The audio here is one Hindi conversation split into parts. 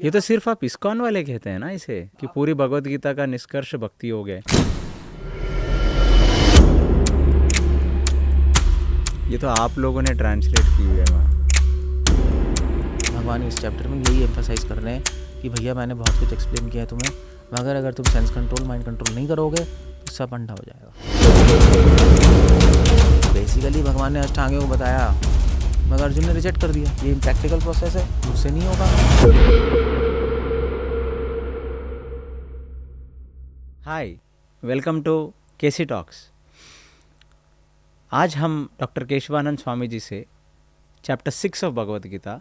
ये तो सिर्फ आप इस्कॉन वाले कहते हैं ना इसे, कि पूरी भगवत गीता का निष्कर्ष भक्ति योग है। ये तो आप लोगों ने ट्रांसलेट की हुई है वहाँ। भगवान इस चैप्टर में यही एम्फसाइज कर रहे हैं कि भैया मैंने बहुत कुछ एक्सप्लेन किया है तुम्हें, मगर अगर तुम सेंस कंट्रोल माइंड कंट्रोल नहीं करोगे तो सब अंडा हो जाएगा। बेसिकली भगवान ने अष्टांग योग बताया, मगर अर्जुन ने रिजेक्ट कर दिया। ये प्रैक्टिकल प्रोसेस है, मुझसे नहीं होगा। हाय, वेलकम टू केसी टॉक्स। आज हम डॉक्टर केशवानंद स्वामी जी से चैप्टर 6 ऑफ भगवत गीता,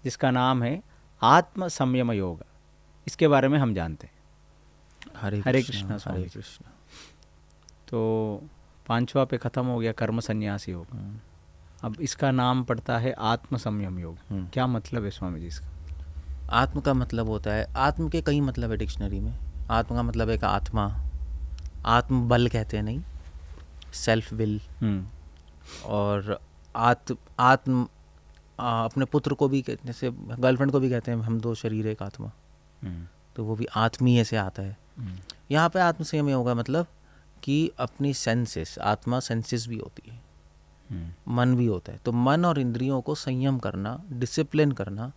जिसका नाम है आत्म संयम योग, इसके बारे में हम जानते हैं। हरे कृष्णा स्वामी। हरे कृष्णा। तो 5वां पे ख़त्म हो गया कर्म संन्यास योग। अब इसका नाम पड़ता है आत्म संयम योग। क्या मतलब है स्वामी जी इसका? आत्म का मतलब होता है, आत्म के कई मतलब है डिक्शनरी में। आत्म का मतलब है कि आत्मा, आत्म बल कहते हैं, नहीं सेल्फ विल। और आत्म अपने पुत्र को भी, जैसे गर्लफ्रेंड को भी कहते हैं हम दो शरीर एक आत्मा, तो वो भी आत्मीय से आता है। यहाँ पे आत्म संयम होगा मतलब कि अपनी सेंसेस, आत्मा सेंसेस भी होती है, मन भी होता है, तो मन और इंद्रियों को संयम करना, डिसिप्लिन करना,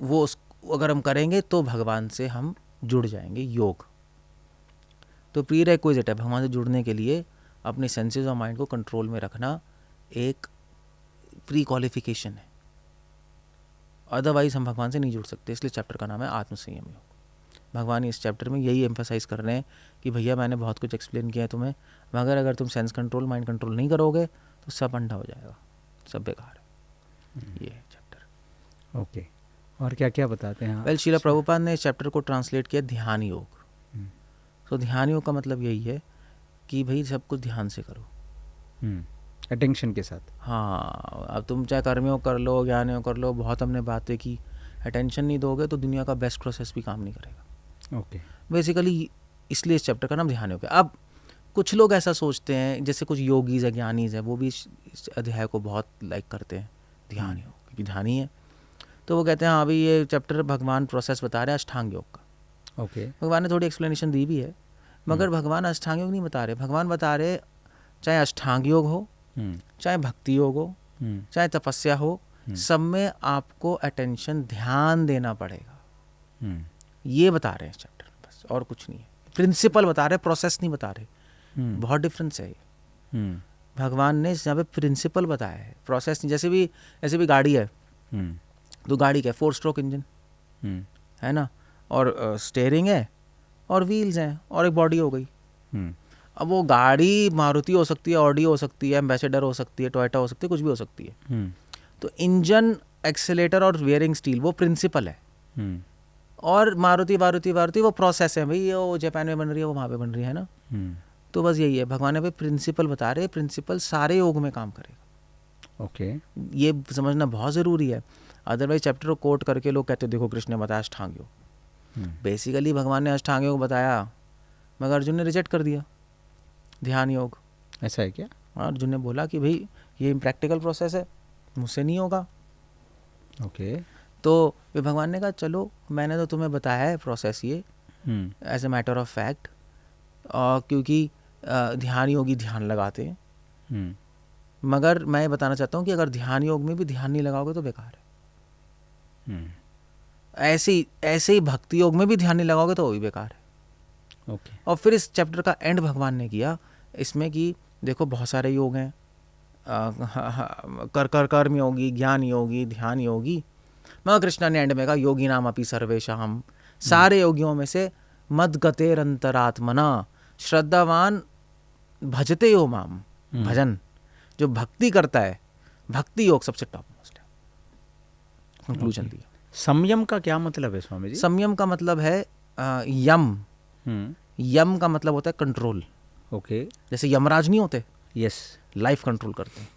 वो अगर हम करेंगे तो भगवान से हम जुड़ जाएंगे। योग तो प्री रिक्विजिट है भगवान से जुड़ने के लिए। अपने सेंसेस और माइंड को कंट्रोल में रखना एक प्री क्वालिफिकेशन है, अदरवाइज हम भगवान से नहीं जुड़ सकते। इसलिए चैप्टर का नाम है आत्म संयम योग। भगवान इस चैप्टर में यही एम्फसाइज कर रहे हैं कि भैया मैंने बहुत कुछ एक्सप्लेन किया है तुम्हें, मगर अगर तुम सेंस कंट्रोल माइंड कंट्रोल नहीं करोगे तो सब अंडा हो जाएगा, सब बेकार है। ये है चैप्टर। ओके, और क्या क्या बताते हैं? वेल, श्रीला प्रभुपाद ने इस चैप्टर को ट्रांसलेट किया ध्यान योग। तो ध्यान योग का मतलब यही है कि भाई सब कुछ ध्यान से करो, अटेंशन के साथ। हाँ, अब तुम चाहे कर्मयोग कर लो, ज्ञान योग कर लो, बहुत हमने बातें की, अटेंशन नहीं दोगे तो दुनिया का बेस्ट प्रोसेस भी काम नहीं करेगा। ओके, बेसिकली इसलिए इस चैप्टर का नाम ध्यान योग है। अब कुछ लोग ऐसा सोचते हैं, जैसे कुछ योगीज है, ज्ञानीज है, वो भी इस अध्याय को बहुत लाइक करते हैं, ध्यान योग, क्योंकि ध्यान ही है। तो वो कहते हैं हाँ भाई ये चैप्टर भगवान प्रोसेस बता रहे हैं अष्टांग योग का। ओके, भगवान ने थोड़ी एक्सप्लेनेशन दी भी है, मगर भगवान अष्टांग योग नहीं बता रहे। भगवान बता रहे चाहे अष्टांग योग हो, चाहे भक्ति योग हो, चाहे तपस्या हो, सब में आपको अटेंशन, ध्यान देना पड़ेगा। ये बता रहे हैं चैप्टर में, बस और कुछ नहीं है। प्रिंसिपल बता रहे, प्रोसेस नहीं बता रहे। बहुत डिफरेंस है ये। भगवान ने यहाँ पे प्रिंसिपल बताया है, प्रोसेस नहीं। जैसे भी गाड़ी है, तो गाड़ी क्या है, 4 स्ट्रोक इंजन है ना, और स्टेयरिंग है और व्हील्स हैं और एक बॉडी हो गई। अब वो गाड़ी मारुति हो सकती है, ऑडी हो सकती है, एम्बेसडर हो सकती है, टोयोटा हो सकती है, कुछ भी हो सकती है। तो इंजन, एक्सेलेटर और वेयरिंग स्टील वो प्रिंसिपल है, और मारुति वो प्रोसेस है। भाई ये वो जापान में बन रही है, वो वहाँ पे बन रही है ना। तो बस यही है, भगवान ने प्रिंसिपल बता रहे, प्रिंसिपल सारे योग में काम करेगा। ओके, ये समझना बहुत ज़रूरी है। अदरवाइज चैप्टर को कोट करके लोग कहते देखो कृष्ण ने बताया अष्टांग योग। बेसिकली भगवान ने अष्टांग योग बताया, मगर अर्जुन ने रिजेक्ट कर दिया ध्यान योग। ऐसा है क्या? अर्जुन ने बोला कि भाई ये इम्प्रैक्टिकल प्रोसेस है, मुझसे नहीं होगा। ओके, तो वे भगवान ने कहा चलो मैंने तो तुम्हें बताया है प्रोसेस ये as a matter of fact, क्योंकि ध्यान योगी ध्यान लगाते हैं, मगर मैं बताना चाहता हूँ कि अगर ध्यान योग में भी ध्यान नहीं लगाओगे तो बेकार है। ऐसे ही भक्ति योग में भी ध्यान नहीं लगाओगे तो वो भी बेकार है। ओके, और फिर इस चैप्टर का एंड भगवान ने किया इसमें कि देखो बहुत सारे योग हैं, कर्म योगी, ज्ञान योगी, ध्यान योगी, मगर कृष्णा ने एंड में कहा योगी नाम अपि सर्वेशाम, सारे योगियों में से मद गतेरंतरात्मना श्रद्धावान भजते यो माम, भजन जो भक्ति करता है, भक्ति योग सबसे टॉप मोस्ट है। कंक्लूजन दिया। संयम का क्या मतलब है स्वामी जी? संयम का मतलब है यम। यम का मतलब होता है कंट्रोल। ओके, जैसे यमराज नहीं होते, यस, लाइफ कंट्रोल करते हैं।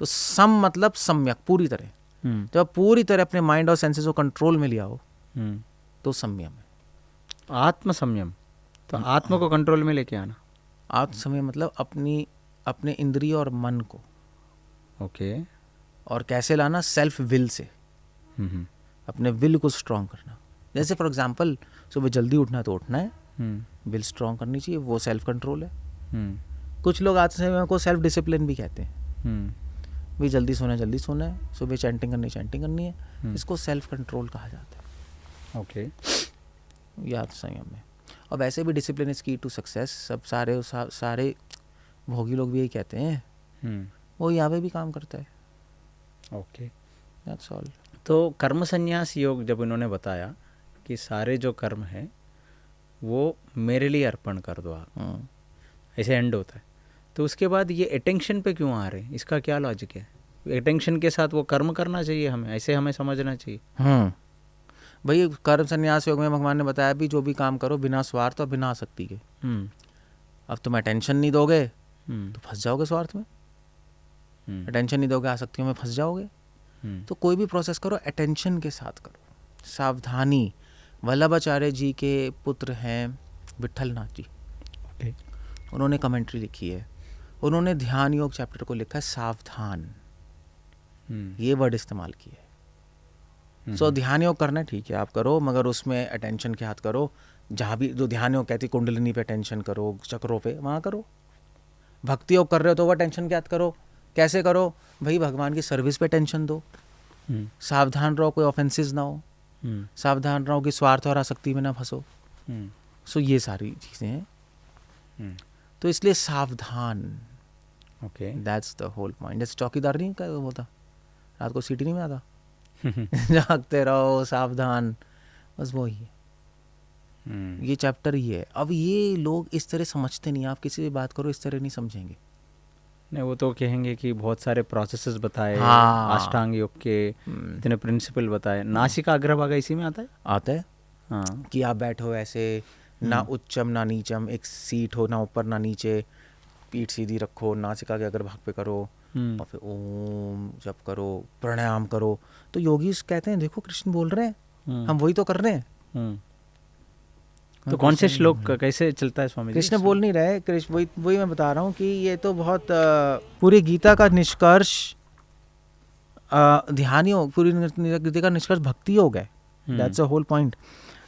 तो सम मतलब सम्यक, पूरी तरह। जब आप पूरी तरह अपने माइंड और सेंसेस को कंट्रोल में लिया हो तो संयम है। आत्म संयम, तो आत्मा को कंट्रोल में लेके आना। आत्म संयम मतलब अपने इंद्रिय और मन को। ओके, और कैसे लाना? Self will say. अपने विल को स्ट्रॉन्ग करना। जैसे फॉर एग्जांपल सुबह जल्दी उठना है तो उठना है, विल स्ट्रॉन्ग करनी चाहिए, वो सेल्फ कंट्रोल है। कुछ लोग आज से को सेल्फ डिसिप्लिन भी कहते हैं, भी जल्दी सोना है, सुबह चैंटिंग करनी है, इसको सेल्फ कंट्रोल कहा जाता है। ओके, याद संयम में। और वैसे भी डिसिप्लिन इज की टू सक्सेस, सब सारे भोगी लोग भी यही कहते हैं, वो यहाँ पे भी काम करता है। Okay, that's all. तो कर्म संन्यास योग जब इन्होंने बताया कि सारे जो कर्म है वो मेरे लिए अर्पण कर दो आप, ऐसे एंड होता है, तो उसके बाद ये अटेंशन पे क्यों आ रहे हैं, इसका क्या लॉजिक है? अटेंशन के साथ वो कर्म करना चाहिए हमें, ऐसे हमें समझना चाहिए। भाई कर्म संन्यास योग में भगवान ने बताया भी जो भी काम करो बिना स्वार्थ और बिना आसक्ति के। अब तुम अटेंशन नहीं दोगे तो फंस जाओगे स्वार्थ में, अटेंशन नहीं दोगे आसक्तियों में फंस जाओगे। तो कोई भी प्रोसेस करो अटेंशन के साथ करो, सावधानी। वल्लभाचार्य जी के पुत्र हैं विट्ठल नाथ जी, उन्होंने कमेंट्री लिखी है, उन्होंने ध्यान योग चैप्टर को लिखा है सावधान, ये वर्ड इस्तेमाल किया है। सो ध्यान योग करना है, ठीक है आप करो, मगर उसमें अटेंशन के हाथ करो। जहाँ भी जो ध्यान योग कहती कुंडलिनी पे अटेंशन करो, चक्रों पे, वहाँ करो। भक्ति योग कर रहे हो तो वो अटेंशन के हाथ करो। कैसे करो भाई? भगवान की सर्विस पे अटेंशन दो, सावधान रहो कोई ऑफेंसेस ना हो, सावधान रहो कि स्वार्थ और आसक्ति में ना फंसो। सो ये सारी चीज़ें हैं, तो इसलिए सावधान। Okay, that's the whole point. जैसे चौकीदार नहीं क्या होता, रात को सीटी नहीं में आता जागते रहो सावधान, बस वो ही है। ये चैप्टर ही है। अब ये लोग इस तरह समझते नहीं, आप किसी भी बात करो इस तरह नहीं समझेंगे। नहीं, वो तो कहेंगे कि बहुत सारे प्रोसेसेस बताए, अष्टांग योग के इतने प्रिंसिपल बताए। नासिका अग्रभाग इसी में आता है। हाँ, कि आप बैठो ऐसे, ना उच्चम ना नीचम, एक सीट हो ना ऊपर ना नीचे, पीठ सीधी रखो, नासिका के अग्रभाग पे करो, और फिर ओम जप करो, प्राणायाम करो। तो योगी कहते हैं देखो कृष्ण बोल रहे हैं, हम वही तो कर रहे हैं। तो कौन से श्लोक कैसे चलता है स्वामी जी? कृष्ण बोल नहीं रहे, कृष्ण वही मैं बता रहा हूँ कि ये तो बहुत पूरी गीता का निष्कर्ष ध्यान योग, पूरी गीता का निष्कर्ष भक्ति योग है। That's a whole point.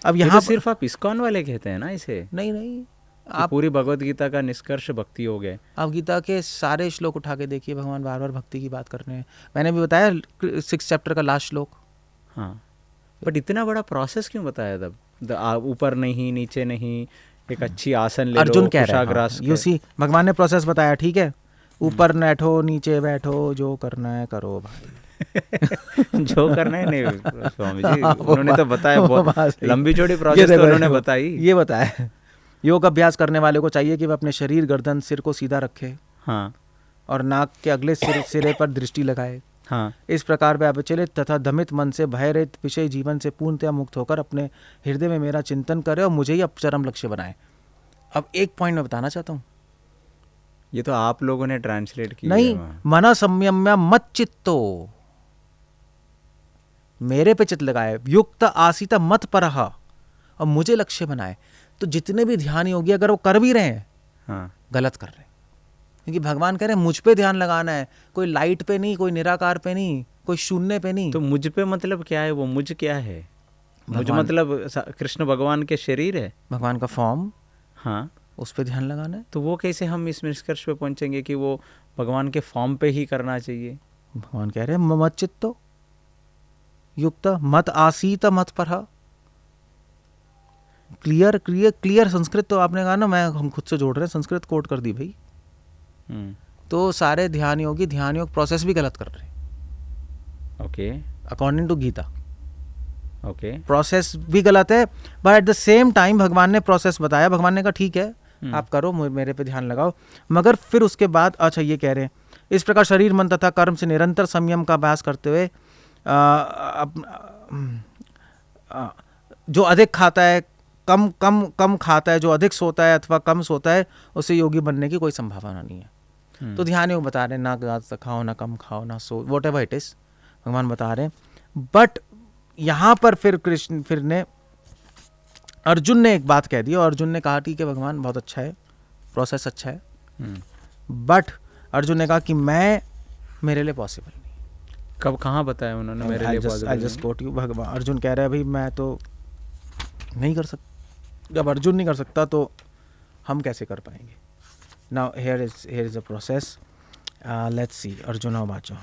अब यहाँ सिर्फ आप इस्कॉन वाले कहते हैं ना इसे? नहीं, आप पूरी भगवत गीता का निष्कर्ष भक्ति योग है। आप गीता के सारे श्लोक उठा के देखिए, भगवान बार बार भक्ति की बात कर रहे हैं। मैंने भी बताया 6 चैप्टर का लास्ट श्लोक। हाँ, बट इतना बड़ा प्रोसेस क्यों बताया तब? ऊपर नहीं, नीचे नहीं, एक अच्छी आसन ले अर्जुन लो, कह रहे हैं, यू सी भगवान ने प्रोसेस बताया, ठीक है, ऊपर बैठो नीचे बैठो, जो करना है करो भाई। जो करना है नहीं स्वामी जी, उन्होंने तो बताया, बहुत लंबी चौड़ी प्रोसेस तो उन्होंने बताई। ये बताया योग अभ्यास करने वाले को चाहिए कि वह अपने शरीर, गर्दन, सिर को सीधा रखे, हाँ, और नाक के अगले सिरे पर दृष्टि लगाए। हाँ, इस प्रकार वह अविचलित तथा दमित मन से भय रहित विषय जीवन से पूर्णतया मुक्त होकर अपने हृदय में मेरा चिंतन करे और मुझे ही अब चरम लक्ष्य बनाए। अब एक पॉइंट मैं बताना चाहता हूँ, ये तो आप लोगों ने ट्रांसलेट किया नहीं, मना संयम्य मत चित्तो, मेरे पे चित्त लगाए, युक्त आसीत मत परह, और मुझे लक्ष्य बनाए। तो जितने भी ध्यान योगी अगर वो कर भी रहे हैं, हाँ, गलत कर रहे हैं, क्योंकि भगवान कह रहे हैं मुझ पे ध्यान लगाना है, कोई लाइट पे नहीं, कोई निराकार पे नहीं, कोई शून्य पे नहीं। तो मुझ पे मतलब क्या है? वो मुझ क्या है? मुझ मतलब कृष्ण भगवान के शरीर है, भगवान का फॉर्म, हाँ, उस पे ध्यान लगाना है। तो वो कैसे हम इस निष्कर्ष पे पहुंचेंगे कि वो भगवान के फॉर्म पे ही करना चाहिए? भगवान कह रहे हैं मत चित्तो युक्त मत आसीत मत परह। क्लियर संस्कृत तो आपने कहा ना, हम खुद से जोड़ रहे हैं, संस्कृत कोट कर दी भाई। तो सारे ध्यान योगी ध्यान योग प्रोसेस भी गलत कर रहे हैं। Okay, according to Gita, okay, process भी गलत है, but at the same time भगवान ने प्रोसेस बताया। भगवान ने कहा ठीक है आप करो, मेरे पे ध्यान लगाओ, मगर फिर उसके बाद अच्छा ये कह रहे हैं, इस प्रकार शरीर, मन तथा कर्म से निरंतर संयम का अभ्यास करते हुए जो अधिक खाता है, कम खाता है, जो अधिक सोता है अथवा कम सोता है, उसे योगी बनने की कोई संभावना नहीं है। तो ध्यान योग बता रहे हैं, ना ज़्यादा खाओ, ना कम खाओ, ना सो, वॉट एवर इट इज, भगवान बता रहे हैं। बट यहाँ पर फिर अर्जुन ने एक बात कह दी, और अर्जुन ने कहा ठीक है भगवान बहुत अच्छा है, प्रोसेस अच्छा है, बट अर्जुन ने कहा कि मेरे लिए पॉसिबल नहीं। कब कहाँ बताया उन्होंने? मेरे लिए आई जस्ट कोट यू। भगवान अर्जुन कह रहे हैं भाई मैं तो नहीं कर सकता, जब अर्जुन नहीं कर सकता तो हम कैसे कर पाएंगे? Now here is a process, let's see. Arjun वाचा,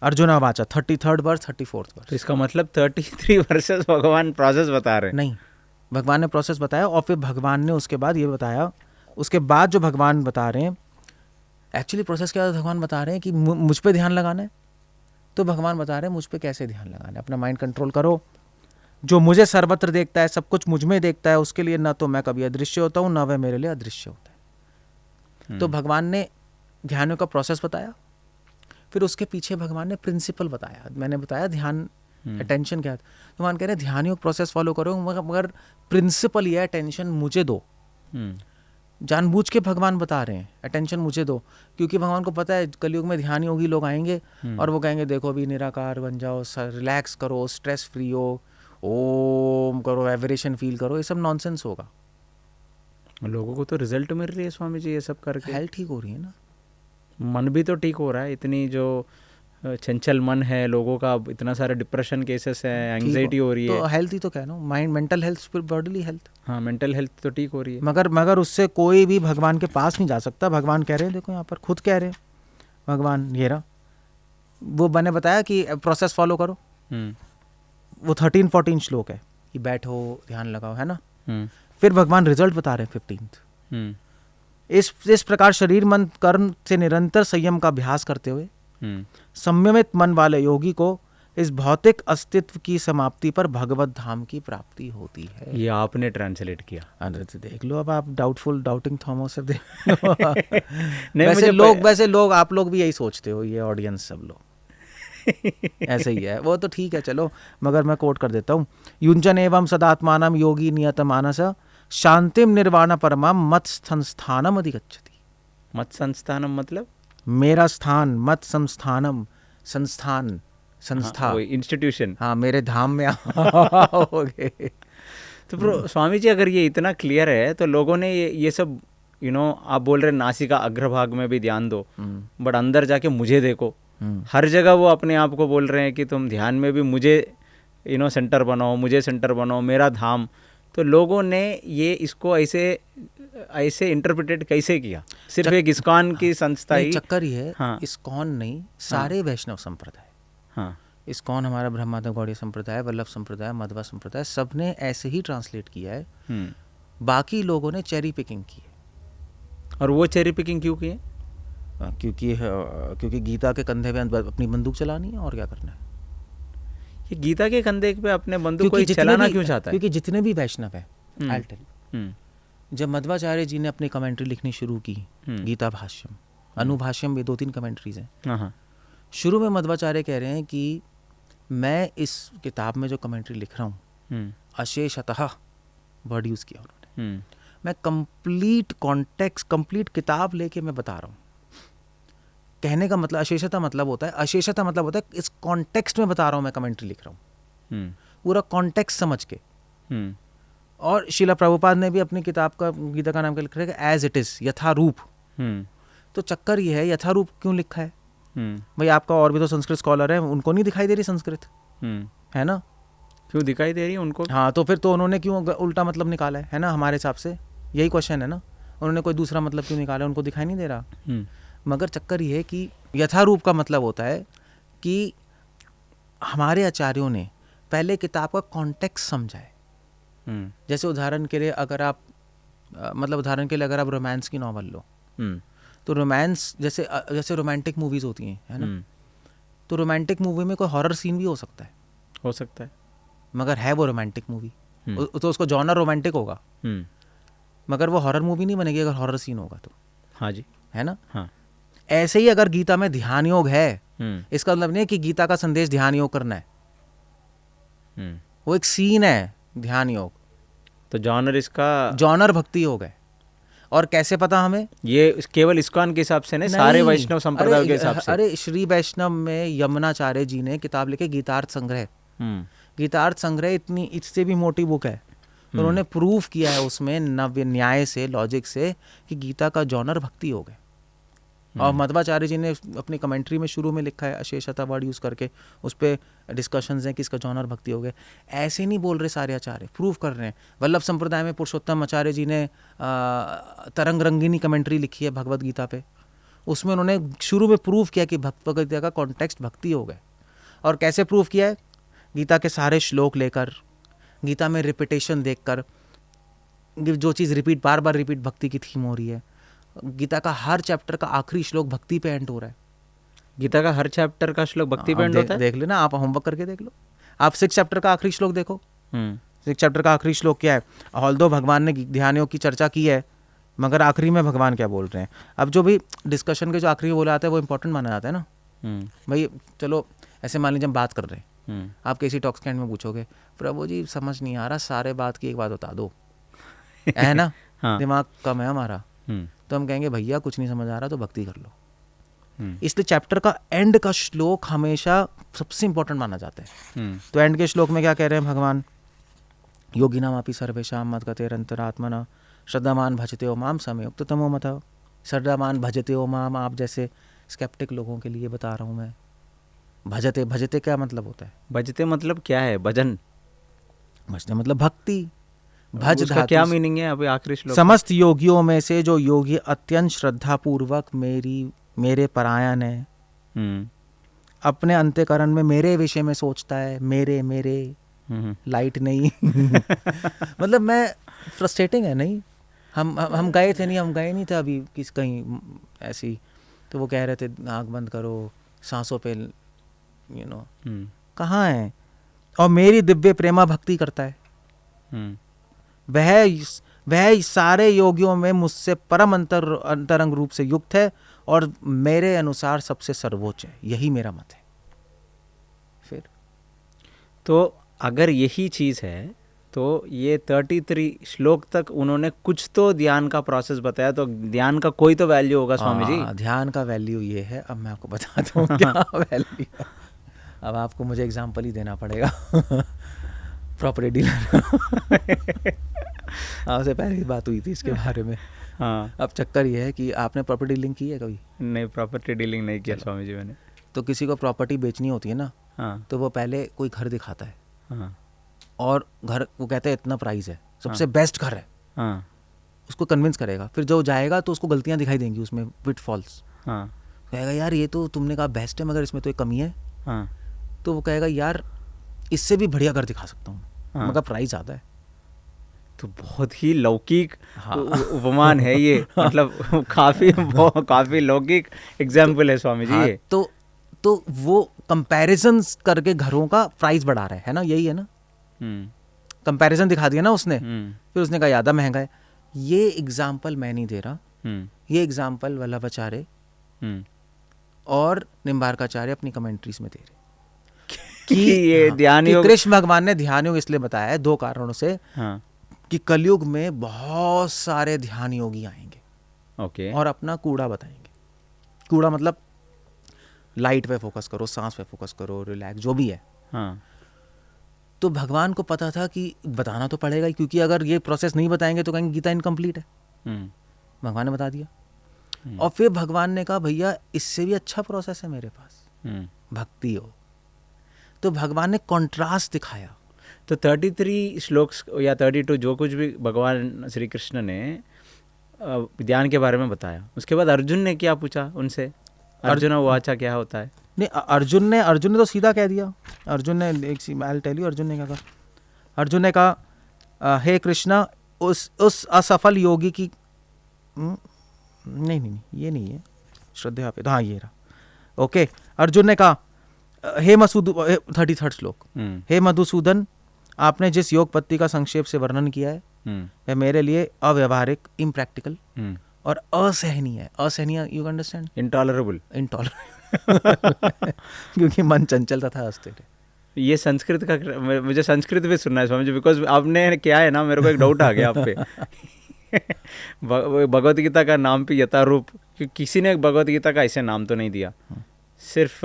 अर्जुन वाचा 33rd वर्स 34th वर्स। तो इसका मतलब 33 वर्सेस भगवान प्रोसेस बता रहे हैं? नहीं, भगवान ने प्रोसेस बताया और फिर भगवान ने उसके बाद ये बताया, उसके बाद जो भगवान बता रहे हैं एक्चुअली प्रोसेस क्या है, भगवान बता रहे हैं कि मुझ पे ध्यान लगाना है, तो भगवान बता रहे हैं मुझ पे कैसे ध्यान लगाना है। अपना माइंड कंट्रोल करो, जो मुझे सर्वत्र देखता है, सब कुछ मुझ में देखता है, उसके लिए ना तो मैं कभी अदृश्य होता हूँ ना वह मेरे लिए अदृश्य होता है। तो भगवान ने ध्यानों का प्रोसेस बताया, फिर उसके पीछे भगवान ने प्रिंसिपल बताया। मैंने बताया ध्यान अटेंशन क्या है, भगवान कह रहे हैं ध्यान योग प्रोसेस फॉलो करो, मगर प्रिंसिपल ये अटेंशन मुझे दो। जानबूझ के भगवान बता रहे हैं अटेंशन मुझे दो, क्योंकि भगवान को पता है कलयुग में ध्यान योगी लोग आएंगे और वो कहेंगे देखो अभी निराकार बन जाओ, रिलैक्स करो, स्ट्रेस फ्री हो, ओम करो, वाइब्रेशन फील करो, ये सब नॉनसेंस होगा। लोगों को तो रिजल्ट मिल रही है स्वामी जी ये सब करके, हेल्थ ठीक हो रही है ना, मन भी तो ठीक हो रहा है। इतनी जो चंचल मन है लोगों का, इतना सारा डिप्रेशन केसेस है, एंग्जाइटी हो रही है, तो हेल्थ ही तो कह रहा हूँ, माइंड, मेंटल हेल्थ, फिर बॉडीली हेल्थ। हाँ, मेंटल हेल्थ तो ठीक हो रही है। मगर उससे कोई भी भगवान के पास नहीं जा सकता। भगवान कह रहे हैं, देखो यहाँ पर खुद कह रहे हैं भगवान, ये रहा वो मैंने बताया कि प्रोसेस फॉलो करो। वो 13-14 श्लोक है कि बैठो ध्यान लगाओ, है ना। फिर भगवान रिजल्ट बता रहे हैं 15th। इस प्रकार शरीर मन कर्म से निरंतर संयम का अभ्यास करते हुए संयमित मन वाले योगी को इस भौतिक अस्तित्व की समाप्ति पर भगवत धाम की प्राप्ति होती है। ये आपने ट्रांसलेट किया? अरे तो देख लो, अब आप डाउटिंग थॉमस से देख लो। वैसे लोग आप लोग भी यही सोचते हो, ये ऑडियंस सब लोग ऐसे ही है। वो तो ठीक है चलो, मगर मैं कोट कर देता हूँ। युंजन एवं सदात्मानम योगी नियत मानस शांतिम निर्वाण परमाम मत संस्थानम अधिगच्छति। मत संस्थानम मतलब मेरा स्थान, मत संस्थानम संस्थान, संस्था, इंस्टीट्यूशन। हाँ, मेरे धाम में आओगे। तो स्वामी जी अगर ये इतना क्लियर है तो लोगों ने ये सब आप बोल रहे नासिका अग्रभाग में भी ध्यान दो, बट अंदर जाके मुझे देखो। हर जगह वो अपने आप को बोल रहे हैं कि तुम ध्यान में भी मुझे सेंटर बनाओ, मुझे सेंटर बनाओ, मेरा धाम। तो लोगों ने ये इसको ऐसे इंटरप्रिटेट कैसे किया? सिर्फ एक इस्कॉन की संस्था ही चक्कर ही है। हाँ, इस्कॉन नहीं, सारे वैष्णव संप्रदाय। हाँ, इस्कॉन हमारा ब्रह्मानंद गौड़ीय संप्रदाय, वल्लभ संप्रदाय, मध्वा संप्रदाय, सबने ऐसे ही ट्रांसलेट किया है। बाकी लोगों ने चेरी पिकिंग की है। और वो चेरी पिकिंग क्यों की है? क्योंकि गीता के कंधे पे अपनी बंदूक चलानी है, और क्या करना है। ये गीता के कंधे पे अपने बंदूक को चलाना क्यों चाहता है? क्योंकि जितने भी वैष्णव है, जब मध्वाचार्य जी ने अपनी कमेंट्री लिखनी शुरू की, गीता भाष्यम, अनुभाष्यम, ये 2-3 कमेंट्रीज हैं। शुरू में मध्वाचार्य कह रहे हैं कि मैं इस किताब में जो कमेंट्री लिख रहा हूँ, अशेषतः वर्ड यूज किया उन्होंने, मैं कंप्लीट कॉन्टेक्स्ट, कंप्लीट किताब लेके मैं बता रहा हूँ। कहने का मतलब अशेषता मतलब होता है, अशेषता मतलब होता है इस कॉन्टेक्स्ट में बता रहा हूँ, मैं कमेंट्री लिख रहा हूँ पूरा कॉन्टेक्स्ट समझ के। और शिला प्रभुपाद ने भी अपनी किताब का, गीता का नाम क्या लिख रहे हैं, एज इट इज, यथारूप। तो चक्कर ये है, यथारूप क्यों लिखा है भाई? आपका और भी तो संस्कृत स्कॉलर है, उनको नहीं दिखाई दे रही संस्कृत, है ना? क्यों दिखाई दे रही है उनको? हाँ, तो फिर तो उन्होंने क्यों उल्टा मतलब निकाला है ना? हमारे हिसाब से यही क्वेश्चन है ना, उन्होंने कोई दूसरा मतलब क्यों निकाला? उनको दिखाई नहीं दे रहा। मगर चक्कर ये है कि यथारूप का मतलब होता है कि हमारे आचार्यों ने पहले किताब का कॉन्टेक्स्ट समझा है। जैसे उदाहरण के लिए अगर आप अगर आप रोमांस की नॉवल लो, तो रोमांस जैसे रोमांटिक मूवीज होती हैं, है ना, तो रोमांटिक मूवी में कोई हॉरर सीन भी हो सकता है, मगर है वो रोमांटिक मूवी, तो उसको जॉनर रोमांटिक होगा, मगर वो हॉरर मूवी नहीं बनेगी अगर हॉरर सीन होगा तो। हाँ जी, है ना। हाँ। ऐसे ही अगर गीता में ध्यान योग है, इसका मतलब नहीं कि गीता का संदेश ध्यान योग करना है, वो एक सीन है ध्यान योग। तो जॉनर, इसका जॉनर भक्ति योग है। और कैसे पता हमें? ये केवल इस्कॉन के हिसाब से नहीं, सारे वैष्णव संप्रदाय के हिसाब से। अरे श्री वैष्णव में यमुनाचार्य जी ने किताब लिखी गीतार्थ संग्रह। गीतार्थ संग्रह इतनी, इससे भी मोटी बुक है। उन्होंने प्रूफ किया है उसमें नव्य न्याय से, लॉजिक से, कि गीता का जॉनर भक्ति योग है। और मध्वाचार्य जी ने अपनी कमेंट्री में शुरू में लिखा है, अशेषता वर्ड यूज़ करके, उस पर डिस्कशंस हैं कि इसका जौन और भक्ति हो गए। ऐसे नहीं बोल रहे सारे आचार्य, प्रूव कर रहे हैं। वल्लभ संप्रदाय में पुरुषोत्तम आचार्य जी ने तरंग रंगिनी कमेंट्री लिखी है भगवद गीता पे, उसमें उन्होंने शुरू में प्रूव किया कि भगवद गीता का कॉन्टेक्स्ट भक्ति हो गए। और कैसे प्रूव किया है? गीता के सारे श्लोक लेकर, गीता में रिपीटेशन देखकर, जो चीज़ रिपीट बार बार रिपीट भक्ति की थीम हो रही है। गीता का हर चैप्टर का आखिरी श्लोक भक्ति पे एंड हो रहा है। गीता का हर चैप्टर का श्लोक भक्ति पे एंड होता है। देख लेना, आप होमवर्क करके देख लो। आप 6 चैप्टर का आखिरी श्लोक देखो। 6 चैप्टर का आखिरी श्लोक क्या है? ऑल्दो भगवान ने ध्यान योग की चर्चा की है, मगर आखिरी में भगवान क्या बोल रहे हैं। अब जो भी डिस्कशन के जो आखिरी बोला जाता है वो इंपॉर्टेंट माना जाता है ना। भाई चलो ऐसे मान लीजिए हम बात कर रहे हैं, आप किसी टॉक्स के एंड में पूछोगे, प्रभु जी समझ नहीं आ रहा, सारे बात की एक बात बता दो, है ना। हाँ। दिमाग कम है हमारा, तो हम कहेंगे भैया कुछ नहीं समझ आ रहा तो भक्ति कर लो। इसलिए चैप्टर का एंड का श्लोक हमेशा सबसे इंपॉर्टेंट माना जाता है। तो एंड के श्लोक में क्या कह रहे हैं भगवान? योगिनामापि सर्वेषां मद्गतिरन्तरात्मना श्रद्धावान भजते ओ माम समयुक्त तमो मत। श्रद्धावान भजते ओ माम, आप जैसे स्केप्टिक लोगों के लिए बता रहा हूँ मैं। भजते, भजते क्या मतलब होता है? भजते मतलब क्या है? भजन। भजते मतलब भक्ति। भज उसका क्या मीनिंग है? अभी आखिरी श्लोक, समस्त योगियों में से जो योगी अत्यंत श्रद्धा पूर्वक मेरे परायण है, अपने अंतःकरण में मेरे विषय में सोचता है, मेरे लाइट नहीं मतलब मैं फ्रस्ट्रेटिंग है नहीं। हम गए थे नहीं, हम गए नहीं थे अभी किस कहीं ऐसी, तो वो कह रहे थे आँख बंद करो, सांसों पे कहाँ है? और मेरी दिव्य प्रेमा भक्ति करता है। वह सारे योगियों में मुझसे परम अंतरंग रूप से युक्त है और मेरे अनुसार सबसे सर्वोच्च है। यही मेरा मत है। फिर तो अगर यही चीज़ है तो ये 33 श्लोक तक उन्होंने कुछ तो ध्यान का प्रोसेस बताया, तो ध्यान का कोई तो वैल्यू होगा स्वामी जी। ध्यान का वैल्यू ये है, अब मैं आपको बताता हूँ क्या वैल्यू। अब आपको मुझे एग्जाम्पल ही देना पड़ेगा। प्रॉपर्टी डीलर आपसे पहले ही बात हुई थी इसके बारे में। हाँ। अब चक्कर ये है कि आपने प्रॉपर्टी डीलिंग की है कभी? नहीं, प्रॉपर्टी डीलिंग नहीं किया स्वामी जी मैंने। तो किसी को प्रॉपर्टी बेचनी होती है ना, हाँ, तो वो पहले कोई घर दिखाता है, हाँ, और घर वो कहते हैं इतना प्राइस है, सबसे बेस्ट घर है, हाँ, उसको कन्विंस करेगा। फिर जो जाएगा तो उसको गलतियाँ दिखाई देंगी उसमें, पिटफॉल्स। हाँ, कहेगा यार ये तो तुमने कहा बेस्ट है मगर इसमें तो एक कमी है। हाँ, तो वो कहेगा यार इससे भी बढ़िया घर दिखा सकता हूँ, हाँ, मगर प्राइस ज़्यादा है। तो बहुत ही लौकिक उपमान है ये। मतलब काफी लौकिक एग्जाम्पल है स्वामी जी। ये तो वो कंपैरिजन्स करके घरों का प्राइस बढ़ा रहा है ना, यही है ना। कंपैरिजन दिखा दिया ना उसने, फिर उसने कहा ज़्यादा महंगा है। ये एग्जाम्पल मैं नहीं दे रहा, ये एग्जाम्पल वल्लभाचार्य और निम्बार्काचार्य अपनी कमेंट्रीज में दे रहे कि ये ध्यान योग, कृष्ण भगवान ने ध्यान योग इसलिए बताया है 2 कारणों से। कि कलयुग में बहुत सारे ध्यान योगी आएंगे, ओके, और अपना कूड़ा बताएंगे। कूड़ा मतलब लाइट पे फोकस करो, सांस पे फोकस करो, रिलैक्स, जो भी है। हाँ। तो भगवान को पता था कि बताना तो पड़ेगा ही, क्योंकि अगर ये प्रोसेस नहीं बताएंगे तो कहेंगे गीता इनकम्प्लीट है। भगवान ने बता दिया। और फिर भगवान ने कहा भैया इससे भी अच्छा प्रोसेस है मेरे पास, भक्ति हो। तो भगवान ने कॉन्ट्रास्ट दिखाया। तो 33 श्लोक या 32 जो कुछ भी भगवान श्री कृष्ण ने ध्यान के बारे में बताया, उसके बाद अर्जुन ने क्या पूछा उनसे? अर्जुन वाचा क्या होता है? नहीं, अर्जुन ने तो सीधा कह दिया। अर्जुन ने I'll tell you अर्जुन ने क्या कहा। अर्जुन ने कहा हे कृष्णा, उस असफल योगी की नहीं ये नहीं है, श्रद्धा पे, हाँ ये रहा। ओके, अर्जुन ने कहा हे 33rd श्लोक, हे मधुसूदन, आपने जिस योग पत्ति का संक्षेप से वर्णन किया है वह मेरे लिए अव्यवहारिक, इम्प्रैक्टिकल और असहनीय है। असहनीय, यू अंडरस्टैंड? इंटॉलरेबल। क्योंकि मन चंचल तथा अस्थिर है। ये संस्कृत का, मुझे संस्कृत भी सुनना है स्वामी जी, बिकॉज आपने क्या है ना, मेरे को एक डाउट आ गया आप पे। भगवत गीता का नाम पे यथारूप, किसी ने भगवत गीता का ऐसे नाम तो नहीं दिया, सिर्फ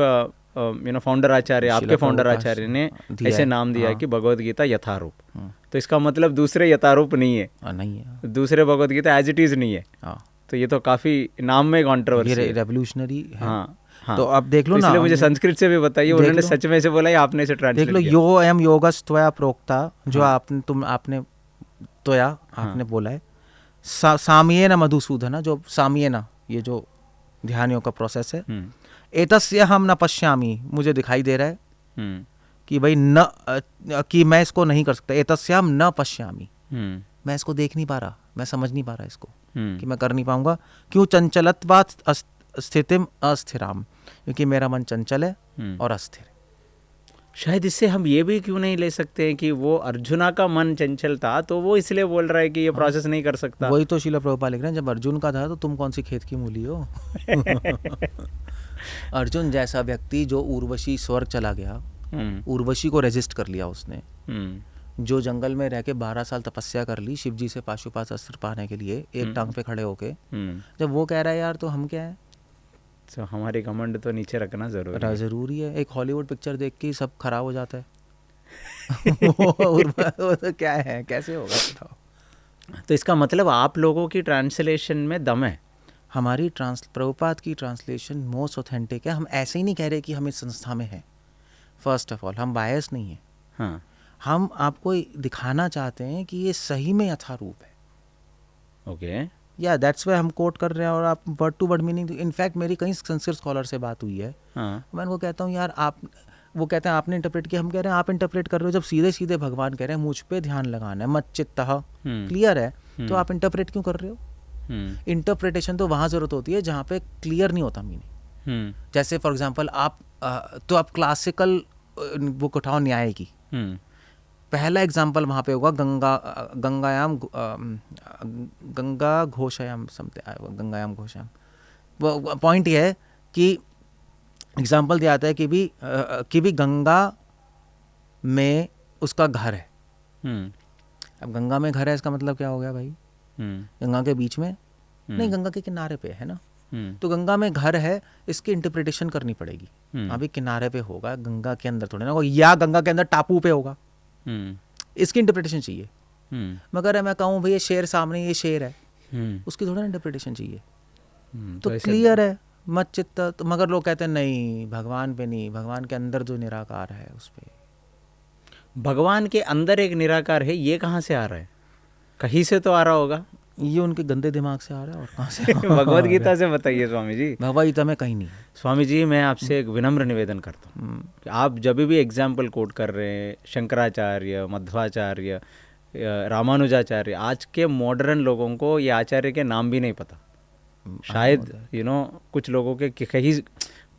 फाउंडर आचार्य, आपके फाउंडर आचार्य ने ऐसे नाम दिया कि भगवत गीता यथारूप। तो इसका मतलब दूसरे यथारूप नहीं है, नहीं है, दूसरे Bhagavad Gita as it is नहीं है। तो ये तो काफी नाम में कंट्रोवर्सी है। ये रेवोल्यूशनरी है। हाँ। तो अब देख लो तो ना, इसलिए मुझे संस्कृत से भी बताइए, उन्होंने सच में से बोला या आपने इसे ट्रांसलेट किया? देख लो, यो एम योगस त्वया प्रोक्ता, जो आपने त्वया आपने बोला है, सामयेन मधुसूदन, जो सामयेन ये जो ध्यान योग का प्रोसेस है, एतस्य हम न पश्यामि, मुझे दिखाई दे रहा है कि भाई न कि मैं इसको नहीं कर सकता, एतस्य हम न पश्यामि, मैं इसको देख नहीं पा रहा, मैं समझ नहीं पा रहा इसको कि मैं कर नहीं पाऊंगा। क्यों? चंचलत्वात् स्थितिम अस्थिराम, क्योंकि मेरा मन चंचल है और अस्थिर है। शायद इससे हम ये भी क्यों नहीं ले सकते हैं कि वो अर्जुना का मन चंचल था, तो वो इसलिए बोल रहा है कि ये प्रोसेस नहीं कर सकता। वही तो श्रील प्रभुपाद लिख रहे हैं, जब अर्जुन का था तो तुम कौन सी खेत की मूली हो। अर्जुन जैसा व्यक्ति जो उर्वशी स्वर्ग चला गया, उर्वशी को रेजिस्ट कर लिया उसने, जो जंगल में रह के 12 साल तपस्या कर ली शिव जी से पाशुपात अस्त्र पाने के लिए, एक टांग पे खड़े होके, जब वो कह रहा है यार तो हम क्या है, तो हमारी घमंड तो नीचे रखना जरूरी है। एक हॉलीवुड पिक्चर देख के सब खराब हो जाता है। वो तो क्या है, कैसे होगा बताओ। तो इसका मतलब आप लोगों की ट्रांसलेशन में दम है। हमारी प्रभुपाद की ट्रांसलेशन मोस्ट ऑथेंटिक है। हम ऐसे ही नहीं कह रहे कि हम इस संस्था में हैं। फर्स्ट ऑफ ऑल हम बायस नहीं है। हाँ, हम आपको दिखाना चाहते हैं कि ये सही में यथारूप है। ओके, या दैट्स वाई हम कोट कर रहे हैं, और आप word to word meaning, in fact मेरी कई संस्कृत स्कॉलर से बात हुई है। मैं उनको कहता हूँ यार आप, वो कहते हैं आपने इंटरप्रेट किया, हम कह रहे हैं आप इंटरप्रेट कर रहे हो। जब सीधे सीधे भगवान कह रहे हैं मुझ पे ध्यान लगाना है, मत चित्तः, क्लियर है, तो आप इंटरप्रेट क्यों कर रहे हो? इंटरप्रिटेशन तो वहाँ जरूरत होती है जहाँ पे क्लियर नहीं होता मीनिंग। जैसे फॉर एग्जाम्पल आप आप क्लासिकल बुक उठाओ न्याय की, पहला एग्जाम्पल वहाँ पे होगा गंगा घोषायाम समथिंग, गंगायाम घोषायाम। वो पॉइंट ये है कि एग्जाम्पल दिया जाता है कि भी गंगा में उसका घर है। अब गंगा में घर है, इसका मतलब क्या हो गया भाई? गंगा के बीच में नहीं, गंगा के किनारे पे है ना। तो गंगा में घर है, इसकी इंटरप्रिटेशन करनी पड़ेगी। अभी किनारे पे होगा, गंगा के अंदर थोड़ी ना होगा, या गंगा के अंदर टापू पे होगा, इसकी इंटरप्रिटेशन चाहिए। मगर मैं कहूँ भाई ये शेर सामने, ये शेर है, उसकी थोड़ा इंटरप्रिटेशन चाहिए। तो क्लियर है मत चित्त। तो मगर लोग कहते हैं नहीं, भगवान पे नहीं, भगवान के अंदर जो निराकार है उस पे। भगवान के अंदर एक निराकार है, ये कहाँ से आ रहा है? कहीं से तो आ रहा होगा। ये उनके गंदे दिमाग से आ रहा है, और कहाँ से? भगवद गीता से बताइए स्वामी जी। भगवद गीता में कहीं नहीं। स्वामी जी मैं आपसे एक विनम्र निवेदन करता हूँ कि आप जब भी एग्जाम्पल कोट कर रहे हैं, शंकराचार्य, मध्वाचार्य, रामानुजाचार्य, आज के मॉडर्न लोगों को ये आचार्य के नाम भी नहीं पता। शायद कुछ लोगों के कहीं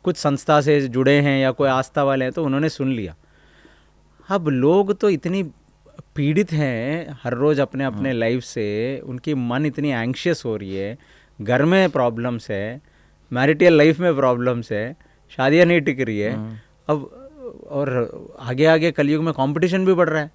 कुछ संस्था से जुड़े हैं या कोई आस्था वाले हैं तो उन्होंने सुन लिया। अब लोग तो इतनी पीड़ित हैं हर रोज़ अपने अपने लाइफ से, उनकी मन इतनी एंग्शियस हो रही है, घर में प्रॉब्लम्स है, मैरिटल लाइफ में प्रॉब्लम्स है, शादियाँ नहीं टिक रही है। अब और आगे आगे कलयुग में कंपटीशन भी बढ़ रहा है।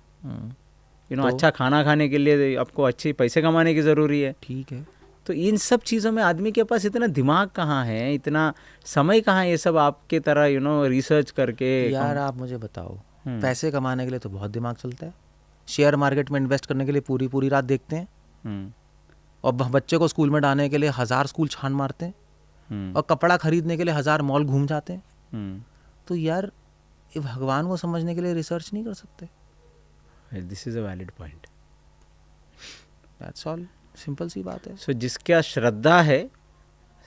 तो अच्छा खाना खाने के लिए आपको अच्छी पैसे कमाने की ज़रूरी है। ठीक है, तो इन सब चीज़ों में आदमी के पास इतना दिमाग कहाँ है, इतना समय कहाँ है ये सब आपके तरह रिसर्च करके? यार आप मुझे बताओ, पैसे कमाने के लिए तो बहुत दिमाग चलता है। शेयर मार्केट में इन्वेस्ट करने के लिए पूरी पूरी रात देखते हैं, और बच्चे को स्कूल में डालने के लिए 1000 स्कूल छान मारते हैं, और कपड़ा खरीदने के लिए 1000 मॉल घूम जाते हैं। तो यार भगवान को समझने के लिए रिसर्च नहीं कर सकते? This is a valid point. That's all, simple सी बात है। सो जिसका श्रद्धा है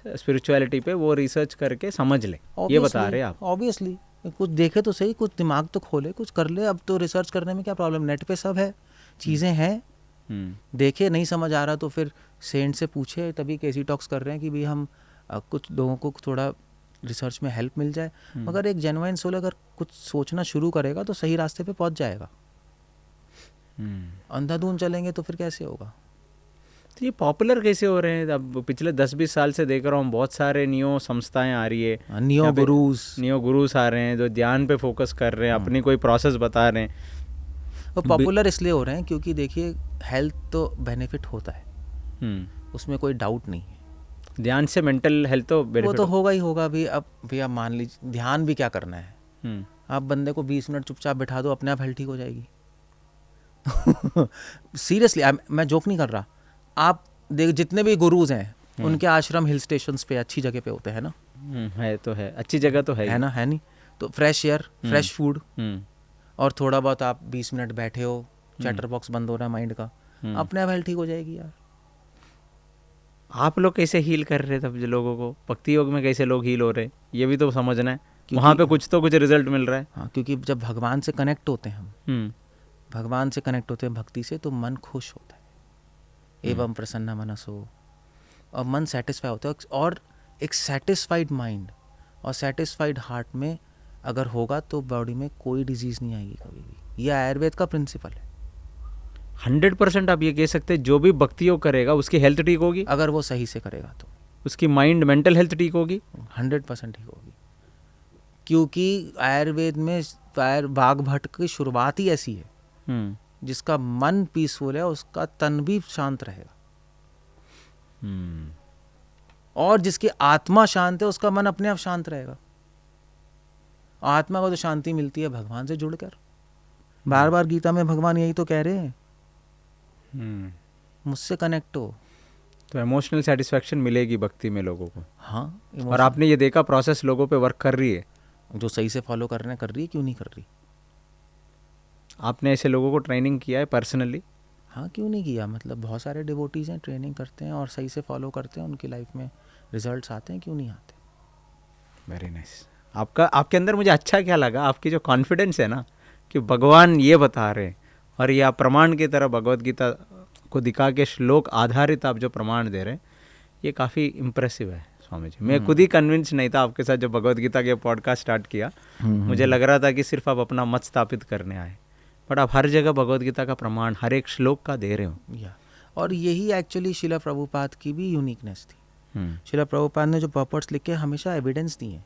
स्पिरिचुअलिटी पे वो रिसर्च करके समझ ले, ये बता रहे हैं आप। ऑब्वियसली कुछ देखे तो सही, कुछ दिमाग तो खोले, कुछ कर ले। अब तो रिसर्च करने में क्या प्रॉब्लम, नेट पे सब है, चीज़ें हैं। देखे नहीं समझ आ रहा तो फिर सेंट से पूछे, तभी केसी टॉक्स कर रहे हैं कि भाई हम कुछ लोगों को थोड़ा रिसर्च में हेल्प मिल जाए। मगर एक जेन्युइन सोल अगर कुछ सोचना शुरू करेगा तो सही रास्ते पे पहुंच जाएगा। अंधाधुंध चलेंगे तो फिर कैसे होगा? तो ये पॉपुलर कैसे हो रहे हैं? अब पिछले 10-20 साल से देख रहा हूँ बहुत सारे नियो संस्थाएं आ रही है, नियो गुरुज आ रहे हैं जो ध्यान पे फोकस कर रहे हैं, अपनी कोई प्रोसेस बता रहे हैं। वो पॉपुलर इसलिए हो रहे हैं क्योंकि देखिए हेल्थ तो बेनिफिट होता है, उसमें कोई डाउट नहीं है। ध्यान से मेंटल हेल्थ तो बेनिफिट वो तो होगा ही होगा भी। अब भैया मान लीजिए ध्यान भी क्या करना है, आप बंदे को 20 मिनट चुपचाप बैठा दो, अपने आप हेल्थ ठीक हो जाएगी। सीरियसली मैं जोक नहीं कर रहा। आप देख जितने भी गुरुज हैं, उनके आश्रम हिल स्टेशंस पे अच्छी जगह पे होते हैं ना। है तो है, अच्छी जगह तो है ना, है नहीं तो फ्रेश एयर, फ्रेश फूड, और थोड़ा बहुत आप 20 मिनट बैठे हो, चैटर बॉक्स बंद हो रहा है माइंड का, अपने आप हेल्थ ठीक हो जाएगी यार। आप लोग कैसे हील कर रहे थे लोगों को? भक्ति योग में कैसे लोग हील हो रहे, ये भी तो समझना है। वहाँ पे कुछ तो कुछ रिजल्ट मिल रहा है। हाँ, क्योंकि जब भगवान से कनेक्ट होते हैं हम, भगवान से कनेक्ट होते हैं भक्ति से, तो मन खुश होता है। एवं प्रसन्न मनसो, और मन सेटिस्फाई होता है। और एक सेटिस्फाइड माइंड और सेटिस्फाइड हार्ट में अगर होगा तो बॉडी में कोई डिजीज़ नहीं आएगी कभी भी। ये आयुर्वेद का प्रिंसिपल है। 100% आप ये कह सकते हैं जो भी भक्ति योग करेगा उसकी हेल्थ ठीक होगी, अगर वो सही से करेगा तो। उसकी माइंड मेंटल हेल्थ ठीक होगी, 100% ठीक होगी। क्योंकि आयुर्वेद में बाघ भट्ट की शुरुआत ही ऐसी है, जिसका मन पीसफुल है उसका तन भी शांत रहेगा, और जिसकी आत्मा शांत है उसका मन अपने आप शांत रहेगा। आत्मा को तो शांति मिलती है भगवान से जुड़कर। बार बार गीता में भगवान यही तो कह रहे हैं, मुझसे कनेक्ट हो तो इमोशनल सेटिस्फैक्शन मिलेगी भक्ति में लोगों को। हाँ, और आपने ये देखा प्रोसेस लोगों पे वर्क कर रही है, जो सही से फॉलो कर रहे हैं कर रही है, क्यों नहीं कर रही? आपने ऐसे लोगों को ट्रेनिंग किया है पर्सनली? हाँ, क्यों नहीं किया, मतलब बहुत सारे डिवोटीज हैं, ट्रेनिंग करते हैं और सही से फॉलो करते हैं, उनकी लाइफ में रिजल्ट्स आते हैं, क्यों नहीं आते? Very nice. आपके अंदर मुझे अच्छा क्या लगा, आपकी जो कॉन्फिडेंस है ना कि भगवान ये बता रहे हैं, और ये आप प्रमाण की तरह भगवद गीता को दिखा के श्लोक आधारित आप जो प्रमाण दे रहे हैं, ये काफ़ी इम्प्रेसिव है स्वामी जी। मैं खुद ही कन्विंस नहीं था आपके साथ जब भगवद गीता के पॉडकास्ट स्टार्ट किया। मुझे लग रहा था कि सिर्फ आप अपना मत स्थापित करने आए, बट आप हर जगह भगवद गीता का प्रमाण हर एक श्लोक का दे रहे हो। और यही एक्चुअली शिला प्रभुपाद की भी यूनिकनेस थी। शिला प्रभुपाद ने जो पर्पट्स लिखे हमेशा एविडेंस दिए,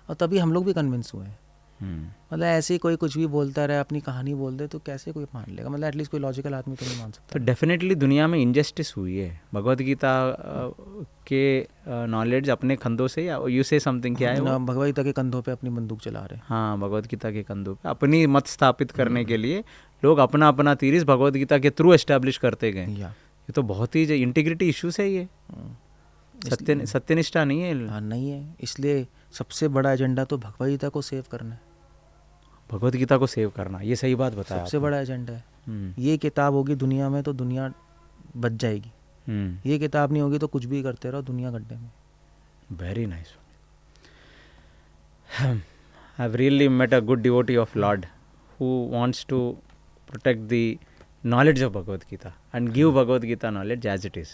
और तभी हम लोग भी कन्विंस हुए हैं। मतलब ऐसे ही कोई कुछ भी बोलता रहे, अपनी कहानी बोल दे, तो कैसे कोई मान लेगा? मतलब एटलीस्ट कोई लॉजिकल आदमी तो नहीं मान सकता। तो डेफिनेटली दुनिया में इनजस्टिस हुई है भगवद गीता के नॉलेज अपने कंधों से, या यू से समथिंग क्या है वो? भगवद गीता के कंधों पे अपनी बंदूक चला रहे हैं। हाँ, भगवद गीता के कंधों पे अपनी मत स्थापित करने के लिए लोग अपना अपना तीरिस भगवद गीता के थ्रू एस्टेब्लिश करते गए। ये तो बहुत ही इंटीग्रिटी इश्यूज है, ये सत्यनिष्ठा नहीं है। हाँ, नहीं है। इसलिए सबसे बड़ा एजेंडा तो भगवद गीता को सेव करना है। भगवद गीता को सेव करना, ये सही बात बताया। सबसे बड़ा एजेंडा है। ये किताब होगी दुनिया में तो दुनिया बच जाएगी। ये किताब नहीं होगी तो कुछ भी करते रहो, दुनिया गड्ढे में। Very nice. I have really met a good devotee of lord who wants to protect the knowledge of Bhagavad Gita and give Bhagavad Gita knowledge as it is.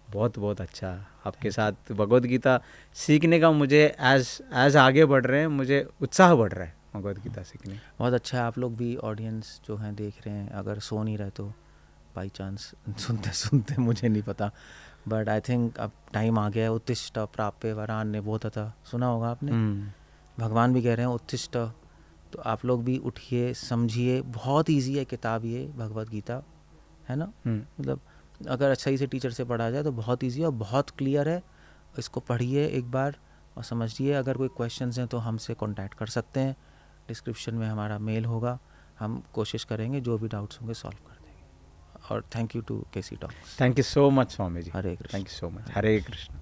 बहुत बहुत अच्छा आपके साथ भगवद गीता सीखने का मुझे एज आगे बढ़ रहे हैं, मुझे उत्साह बढ़ रहा है भगवद गीता सीखने। बहुत अच्छा है। आप लोग भी ऑडियंस जो हैं देख रहे हैं, अगर सो नहीं रहे तो बाई चांस सुनते सुनते, मुझे नहीं पता, बट आई थिंक अब टाइम आ गया है। उत्तिष्ठ प्राप्य वरान्य बोधतः, सुना होगा आपने। भगवान भी कह रहे हैं उत्तिष्ठ, तो आप लोग भी उठिए, समझिए। बहुत ईजी है किताब ये भगवद गीता, है ना। मतलब अगर सही से टीचर से पढ़ा जाए तो बहुत ईजी है और बहुत क्लियर है। इसको पढ़िए एक बार और समझिए। अगर कोई क्वेश्चंस हैं तो हमसे कांटेक्ट कर सकते हैं, डिस्क्रिप्शन में हमारा मेल होगा, हम कोशिश करेंगे जो भी डाउट्स होंगे सॉल्व कर देंगे। और thank you to KC Talks. Thank you so much Swami ji. Hare Krishna. Thank you so much. Hare Krishna.